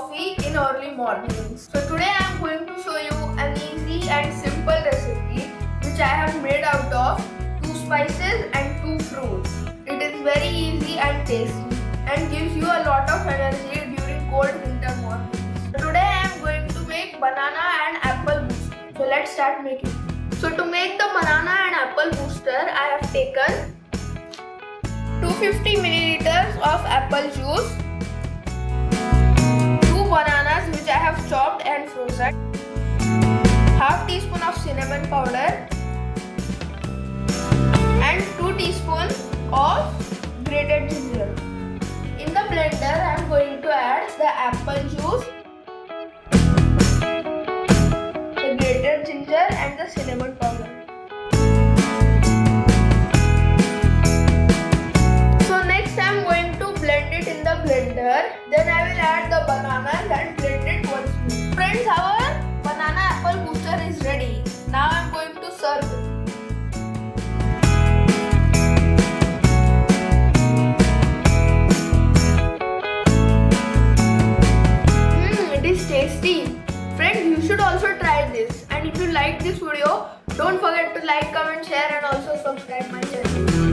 coffee in early mornings. So today I am going to show you an easy and simple recipe which I have made out of 2 spices and 2 fruits. It is very easy and tasty and gives you a lot of energy during cold winter mornings. So today I am going to make banana and apple booster. So let's start making. So to make the banana and apple booster, I have taken 250 milliliters of apple juice, 2 bananas which I have chopped and frozen, half teaspoon of cinnamon powder and 2 teaspoons of grated ginger. In the blender I am going to add the apple juice, the grated ginger and the cinnamon powder. Blender, then I will add the bananas and blend it once more. Friends, our banana apple booster is ready. Now I am going to serve it. It is tasty. Friends, you should also try this. And if you like this video, don't forget to like, comment, share and also subscribe my channel.